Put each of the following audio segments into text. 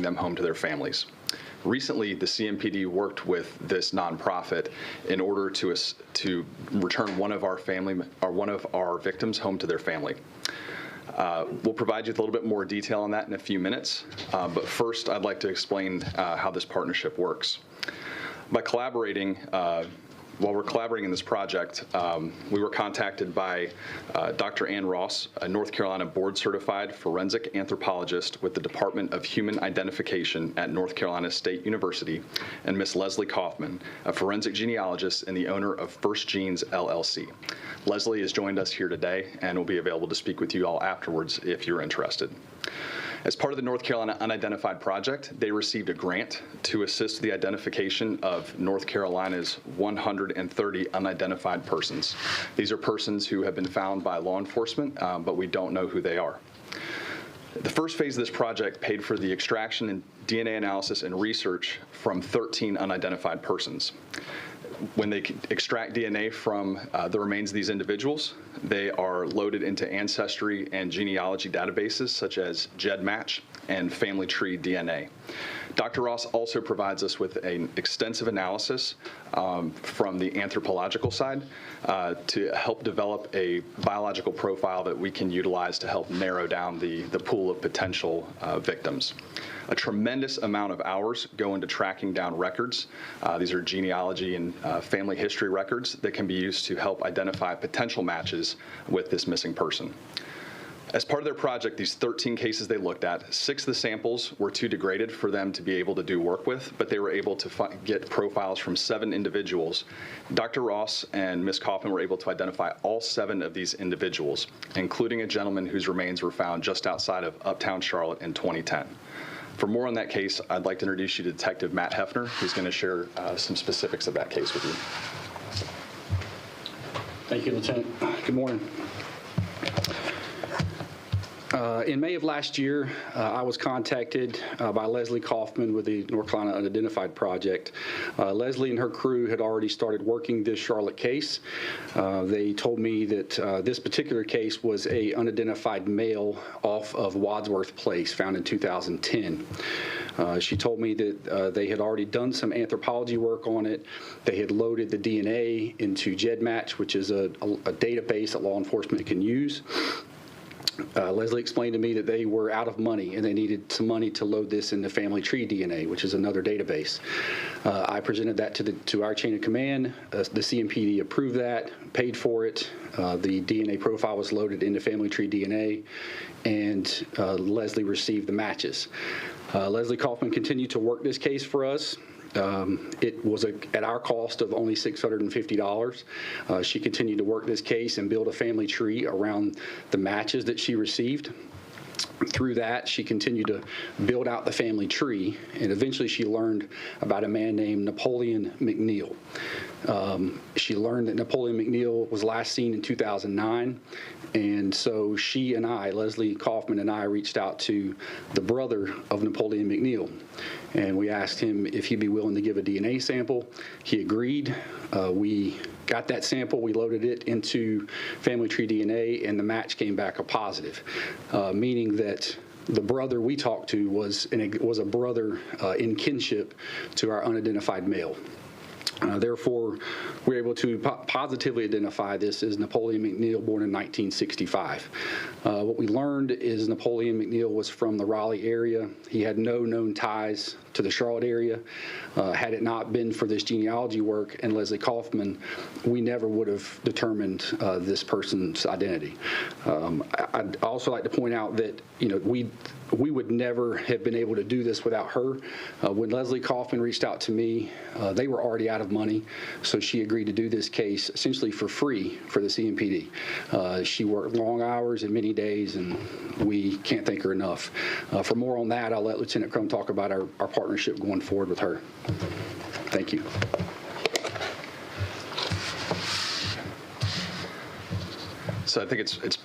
them home to their families. Recently, the CMPD worked with this nonprofit in order to return one of our victims home to their family. We'll provide you with a little bit more detail on that in a few minutes, but first I'd like to explain how this partnership works. By collaborating, while we're collaborating in this project, we were contacted by Dr. Ann Ross, a North Carolina board-certified forensic anthropologist with the Department of Human Identification at North Carolina State University, and Ms. Leslie Kaufman, a forensic genealogist and the owner of First Genes, LLC. Leslie has joined us here today and will be available to speak with you all afterwards if you're interested. As part of the North Carolina Unidentified Project, they received a grant to assist the identification of North Carolina's 130 unidentified persons. These are persons who have been found by law enforcement, but we don't know who they are. The first phase of this project paid for the extraction and DNA analysis and research from 13 unidentified persons. When they extract DNA from the remains of these individuals, they are loaded into ancestry and genealogy databases such as GEDmatch and Family Tree DNA. Dr. Ross also provides us with an extensive analysis from the anthropological side to help develop a biological profile that we can utilize to help narrow down the pool of potential victims. A tremendous amount of hours go into tracking down records. These are genealogy and family history records that can be used to help identify potential matches with this missing person. As part of their project, these 13 cases they looked at, 6 of the samples were too degraded for them to be able to do work with, but they were able to get profiles from 7 individuals. Dr. Ross and Ms. Kaufman were able to identify all 7 of these individuals, including a gentleman whose remains were found just outside of Uptown Charlotte in 2010. For more on that case, I'd like to introduce you to Detective Matt Hefner, who's going to share some specifics of that case with you. Thank you, Lieutenant. Good morning. In May of last year, I was contacted by Leslie Kaufman with the North Carolina Unidentified Project. Leslie and her crew had already started working this Charlotte case. They told me that this particular case was a unidentified male off of Wadsworth Place, found in 2010. She told me that they had already done some anthropology work on it. They had loaded the DNA into GEDmatch, which is a database that law enforcement can use. Leslie explained to me that they were out of money and they needed some money to load this into Family Tree DNA, which is another database. I presented that to our chain of command. The CMPD approved that, paid for it. The DNA profile was loaded into Family Tree DNA, and Leslie received the matches. Leslie Kaufman continued to work this case for us. It was at our cost of only $650. She continued to work this case and build a family tree around the matches that she received. Through that, she continued to build out the family tree, and eventually she learned about a man named Napoleon Mcneil. She learned that Napoleon Mcneil was last seen in 2009, and so she and I, Leslie Kaufman and I, reached out to the brother of Napoleon Mcneil, and we asked him if he'd be willing to give a DNA sample. He agreed. We got that sample, we loaded it into Family Tree DNA, and the match came back a positive, meaning that the brother we talked to was a brother in kinship to our unidentified male. Therefore, we're able to positively identify this as Napoleon Mcneil, born in 1965. What we learned is Napoleon Mcneil was from the Raleigh area. He had no known ties to the Charlotte area. Had it not been for this genealogy work and Leslie Kaufman, we never would have determined this person's identity. I'd also like to point out that we would never have been able to do this without her. When Leslie Kaufman reached out to me, they were already out of money, so she agreed to do this case essentially for free for the CMPD. She worked long hours and many days, and we can't thank her enough. For more on that, I'll let Lieutenant Crum talk about our partnership going forward with her. Thank you. So I think it's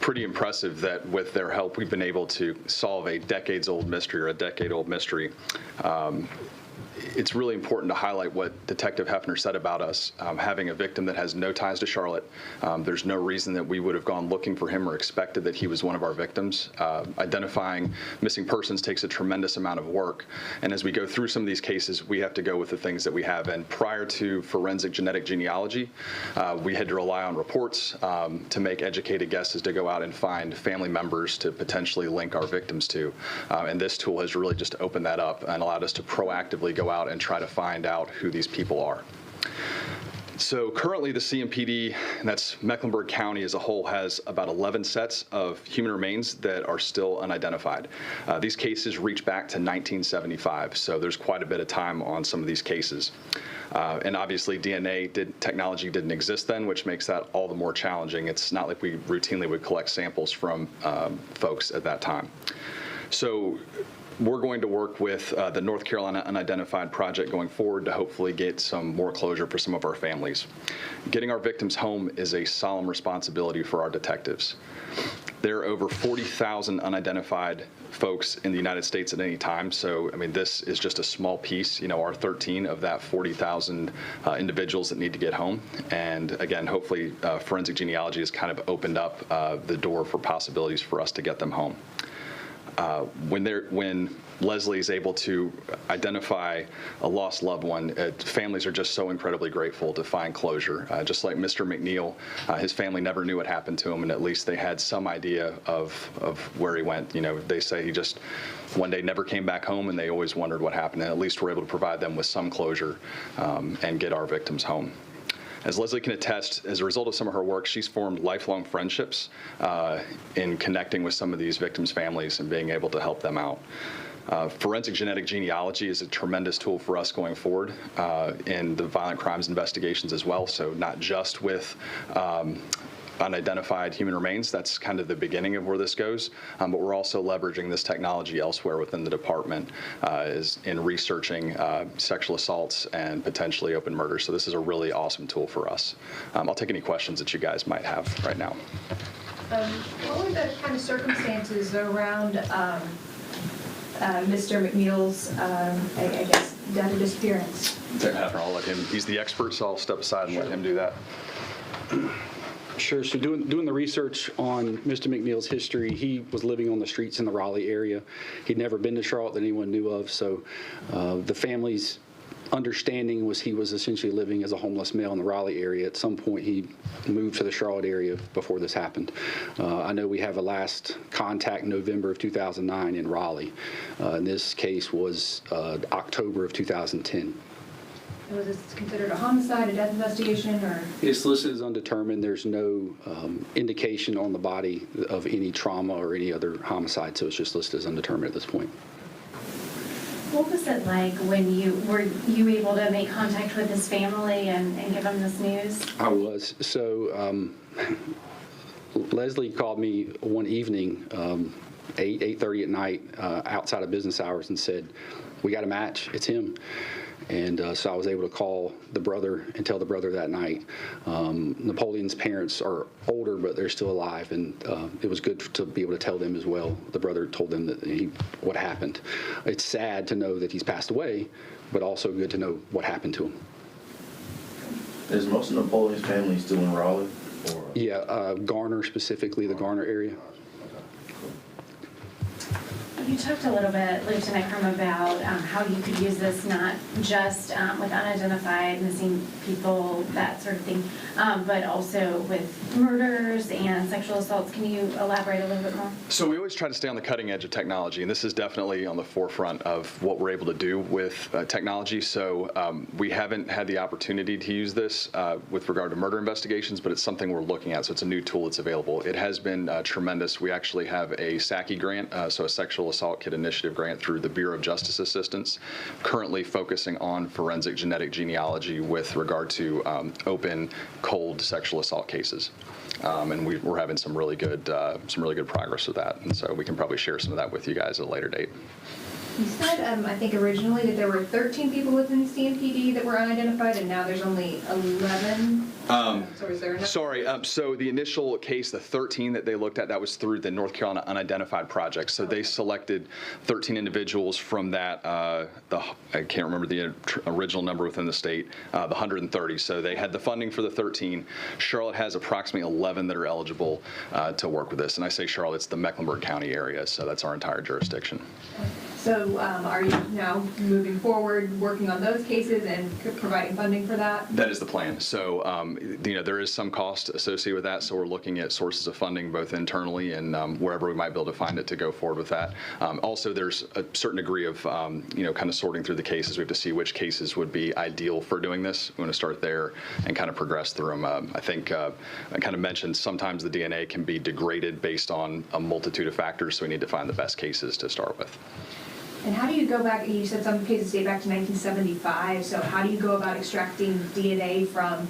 pretty impressive that with their help, we've been able to solve a decades-old mystery or a decade-old mystery. it's really important to highlight what Detective Hefner said about us. Having a victim that has no ties to Charlotte, there's no reason that we would have gone looking for him or expected that he was one of our victims. Identifying missing persons takes a tremendous amount of work, and as we go through some of these cases, we have to go with the things that we have. And prior to forensic genetic genealogy, we had to rely on reports to make educated guesses to go out and find family members to potentially link our victims to. And this tool has really just opened that up and allowed us to proactively go out and try to find out who these people are. So currently the CMPD, and that's Mecklenburg County as a whole, has about 11 sets of human remains that are still unidentified. These cases reach back to 1975, so there's quite a bit of time on some of these cases. And obviously DNA technology didn't exist then, which makes that all the more challenging. It's not like we routinely would collect samples from folks at that time. So we're going to work with the North Carolina Unidentified Project going forward to hopefully get some more closure for some of our families. Getting our victims home is a solemn responsibility for our detectives. There are over 40,000 unidentified folks in the United States at any time, so I mean this is just a small piece. You know, our 13 of that 40,000 individuals that need to get home, and again, hopefully forensic genealogy has kind of opened up the door for possibilities for us to get them home. When Leslie is able to identify a lost loved one, families are just so incredibly grateful to find closure. Just like Mr. Mcneil, his family never knew what happened to him, and at least they had some idea of where he went. You know, they say he just one day never came back home, and they always wondered what happened, and at least we're able to provide them with some closure and get our victims home. As Leslie can attest, as a result of some of her work, she's formed lifelong friendships in connecting with some of these victims' families and being able to help them out. Forensic genetic genealogy is a tremendous tool for us going forward in the violent crimes investigations as well, so not just with unidentified human remains. That's kind of the beginning of where this goes, but we're also leveraging this technology elsewhere within the department is in researching sexual assaults and potentially open murders. So this is a really awesome tool for us. I'll take any questions that you guys might have right now. What were the kind of circumstances around Mr. Mcneil's, I guess, death or disappearance? I'll let him, he's the expert, so I'll step aside and let him do that. Sure. So doing the research on Mr. Mcneil's history, he was living on the streets in the Raleigh area. He'd never been to Charlotte that anyone knew of, so the family's understanding was he was essentially living as a homeless male in the Raleigh area. At some point, he moved to the Charlotte area before this happened. I know we have a last contact November of 2009 in Raleigh. And this case was October of 2010. Was this considered a homicide, a death investigation, or? It's listed as undetermined. There's no indication on the body of any trauma or any other homicide, so it's just listed as undetermined at this point. What was it like when were you able to make contact with his family and give them this news? I was. So Leslie called me one evening, 8:30 at night, outside of business hours, and said, "We got a match. It's him." And so I was able to call the brother and tell the brother that night. Napoleon's parents are older, but they're still alive, and it was good to be able to tell them as well. The brother told them that what happened. It's sad to know that he's passed away, but also good to know what happened to him. Is most of Napoleon's family still in Raleigh? Or? Yeah, Garner specifically, the Garner area. You talked a little bit, Lieutenant Crum, about how you could use this not just with unidentified missing people, that sort of thing, but also with murders and sexual assaults. Can you elaborate a little bit more? So we always try to stay on the cutting edge of technology, and this is definitely on the forefront of what we're able to do with technology. So we haven't had the opportunity to use this with regard to murder investigations, but it's something we're looking at. So it's a new tool that's available. It has been tremendous. We actually have a SACI grant, so a Sexual Assault Kit Initiative grant through the Bureau of Justice Assistance, currently focusing on forensic genetic genealogy with regard to open, cold sexual assault cases. And we're having some really good progress with that, and so we can probably share some of that with you guys at a later date. You said, I think originally that there were 13 people within the CMPD that were unidentified, and now there's only 11 So is there enough? Sorry, so the initial case, the 13 that they looked at, that was through the North Carolina Unidentified Project. So they selected 13 individuals from that, I can't remember the original number within the state, the 130. So they had the funding for the 13. Charlotte has approximately 11 that are eligible to work with this. And I say Charlotte, it's the Mecklenburg County area, so that's our entire jurisdiction. So are you now moving forward, working on those cases and providing funding for that? That is the plan. So, there is some cost associated with that, so we're looking at sources of funding both internally and wherever we might be able to find it to go forward with that. Also, there's a certain degree of, kind of sorting through the cases. We have to see which cases would be ideal for doing this. We want to start there and kind of progress through them. I think I kind of mentioned sometimes the DNA can be degraded based on a multitude of factors, so we need to find the best cases to start with. And how do you go back, you said some cases date back to 1975, so how do you go about extracting DNA from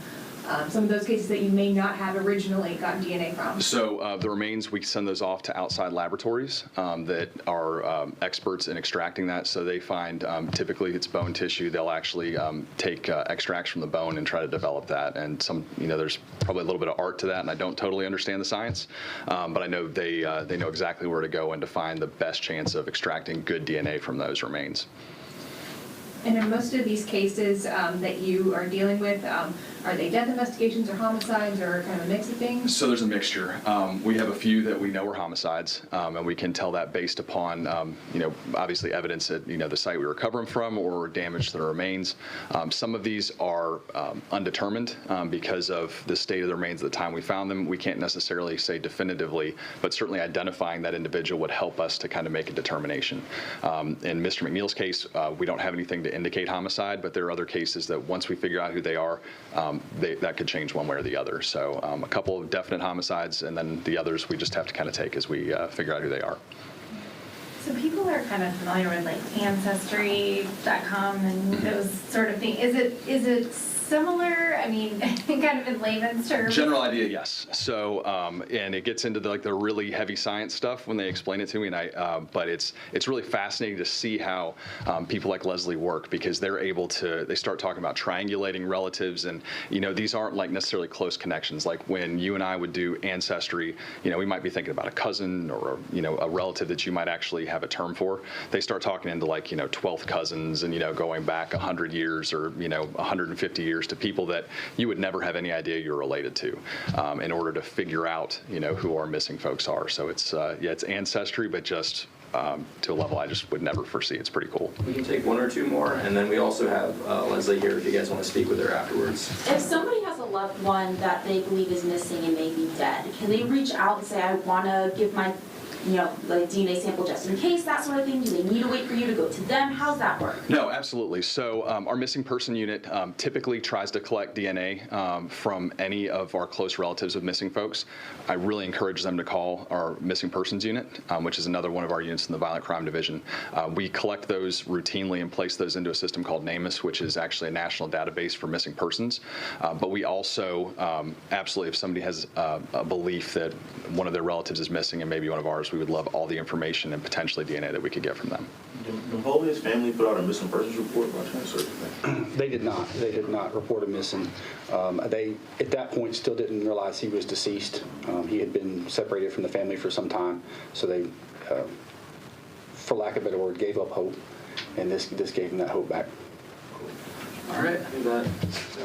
some of those cases that you may not have originally gotten DNA from? So the remains, we send those off to outside laboratories that are experts in extracting that. So they find, typically it's bone tissue, they'll actually take extracts from the bone and try to develop that. And there's probably a little bit of art to that, and I don't totally understand the science, but I know they know exactly where to go and to find the best chance of extracting good DNA from those remains. And in most of these cases that you are dealing with, are they death investigations or homicides or kind of a mix of things? So there's a mixture. We have a few that we know are homicides, and we can tell that based upon, obviously evidence at, the site we recover them from or damage to the remains. Some of these are undetermined because of the state of the remains at the time we found them. We can't necessarily say definitively, but certainly identifying that individual would help us to kind of make a determination. In Mr. McNeil's case, we don't have anything to indicate homicide, but there are other cases that once we figure out who they are, that could change one way or the other. So a couple of definite homicides, and then the others we just have to kind of take as we figure out who they are. So people are kind of familiar with like Ancestry.com and those sort of things. Is it similar? I mean, kind of in layman's terms. General idea, yes. So, and it gets into the really heavy science stuff when they explain it to me. And but it's really fascinating to see how people like Leslie work, because they're able to. They start talking about triangulating relatives, and these aren't like necessarily close connections. Like when you and I would do Ancestry, we might be thinking about a cousin or a relative that you might actually have a term for. They start talking into like 12th cousins and going back 100 years or 150 years to people that you would never have any idea you're related to, in order to figure out who our missing folks are. So it's it's Ancestry, but just to a level I just would never foresee. It's pretty cool. We can take one or two more, and then we also have Leslie here if you guys want to speak with her afterwards. If somebody has a loved one that they believe is missing and may be dead, can they reach out and say, I want to give my like DNA sample just in case, that sort of thing? Do they need to wait for you to go to them? How's that work? No, absolutely. So our missing person unit typically tries to collect DNA from any of our close relatives of missing folks. I really encourage them to call our missing persons unit, which is another one of our units in the Violent Crime Division. We collect those routinely and place those into a system called NamUs, which is actually a national database for missing persons. But we also, absolutely, if somebody has a belief that one of their relatives is missing and maybe one of ours, we would love all the information and potentially DNA that we could get from them. Did Napoleon's family put out a missing persons report by chance? They did not. They did not report him missing. They, at that point, still didn't realize he was deceased. He had been separated from the family for some time, so they, for lack of a better word, gave up hope, and this gave them that hope back. All right, I think that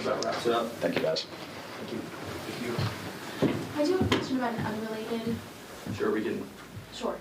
about wraps it up. Thank you, guys. Thank you. I do have a question about an unrelated. Sure, we can. Sure.